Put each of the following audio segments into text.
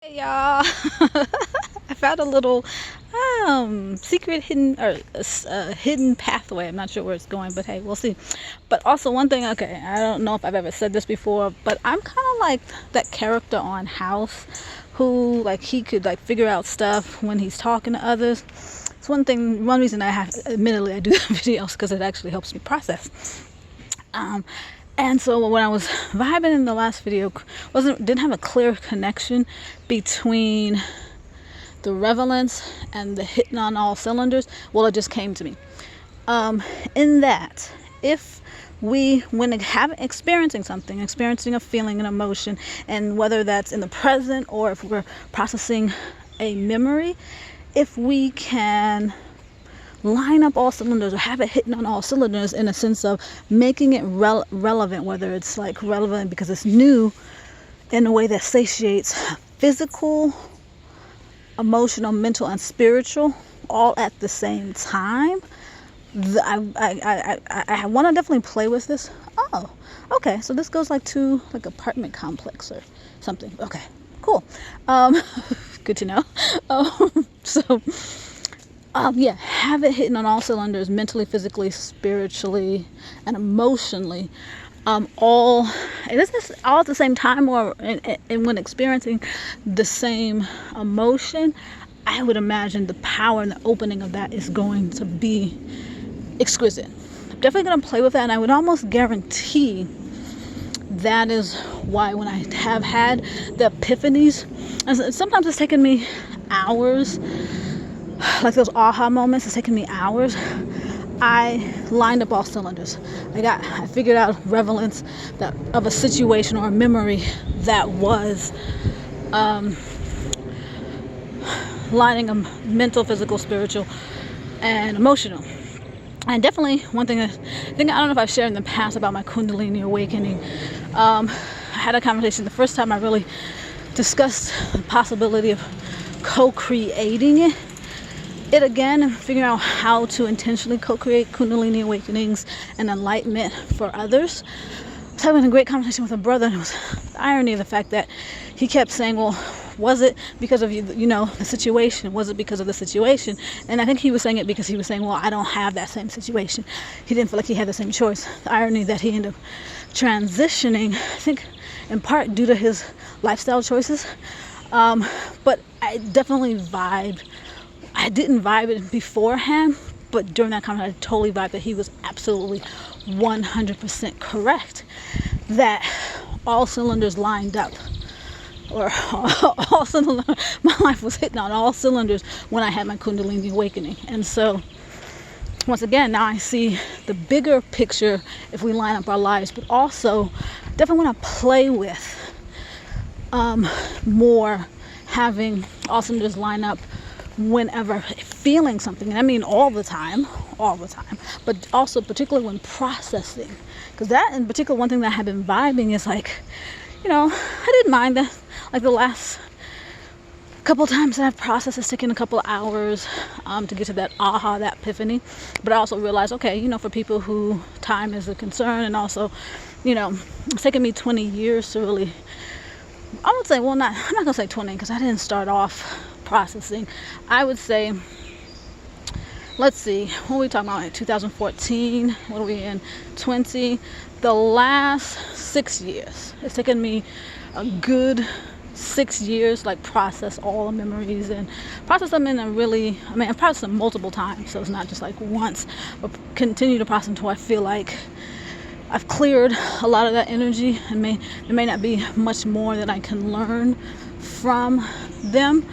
Hey y'all, I found a little secret hidden or hidden pathway. I'm not sure where it's going, but hey, we'll see. But also one thing, okay, I don't know if I've ever said this before, but I'm kind of like that character on House who like he could like figure out stuff when he's talking to others. It's one reason admittedly I do videos because it actually helps me process. And so when I was vibing in the last video, didn't have a clear connection between the relevance and the hitting on all cylinders. Well, it just came to me. In that, if when experiencing something, experiencing a feeling, an emotion, and whether that's in the present or if we're processing a memory, if we can line up all cylinders or have it hitting on all cylinders in a sense of making it relevant, whether it's like relevant because it's new in a way that satiates physical, emotional, mental, and spiritual all at the same time. I want to definitely play with this. Oh, okay, so this goes like to like apartment complex or something. Okay, cool. Good to know. Yeah, have it hitting on all cylinders, mentally, physically, spiritually, and emotionally. All at the same time, or and when experiencing the same emotion, I would imagine the power and the opening of that is going to be exquisite. I'm definitely going to play with that, and I would almost guarantee that is why when I have had the epiphanies, and sometimes it's taken me hours, like those aha moments, it's taken me hours. I lined up all cylinders. I figured out relevance of a situation or a memory that was lining them mental, physical, spiritual, and emotional. And definitely one thing I don't know if I've shared in the past about my Kundalini awakening. I had a conversation the first time I really discussed the possibility of co-creating it again and figuring out how to intentionally co-create Kundalini awakenings and enlightenment for others. I was having a great conversation with a brother, and it was the irony of the fact that he kept saying, well, was it because of the situation? Was it because of the situation? And I think he was saying it because he was saying, well, I don't have that same situation. He didn't feel like he had the same choice. The irony that he ended up transitioning, I think in part due to his lifestyle choices. But I definitely vibed. I didn't vibe it beforehand, but during that conversation, I totally vibed that he was absolutely 100% correct. That all cylinders lined up, or all cylinders, my life was hitting on all cylinders when I had my Kundalini awakening. And so, once again, now I see the bigger picture if we line up our lives, but also definitely want to play with more having all cylinders line up whenever feeling something, and I mean all the time, but also particularly when processing, because that in particular, one thing that I have been vibing is like, I didn't mind that, like the last couple times that I've processed, it's taken a couple of hours to get to that aha, that epiphany. But I also realized, okay, for people who time is a concern, and also, it's taken me 20 years to really, I would say, well, I'm not gonna say 20 because I didn't start off processing. I would say, let's see, what are we talking about? Like 2014, what are we in? 20. The last 6 years. It's taken me a good 6 years, like process all the memories and process them in a really, I've processed them multiple times, so it's not just like once, but continue to process until I feel like I've cleared a lot of that energy, and there may not be much more that I can learn from them.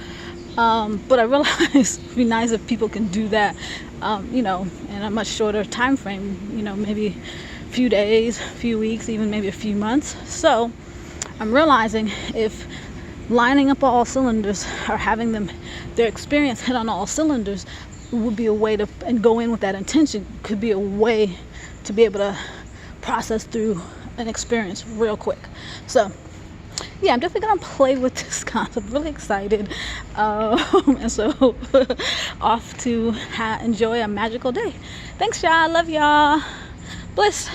But I realize it'd be nice if people can do that, in a much shorter time frame, maybe a few days, a few weeks, even maybe a few months. So I'm realizing if lining up all cylinders or having their experience hit on all cylinders would be a way to, and go in with that intention, could be a way to be able to process through an experience real quick. So yeah, I'm definitely gonna play with this concept. Really excited, and so off to enjoy a magical day. Thanks, y'all. Love y'all. Bliss.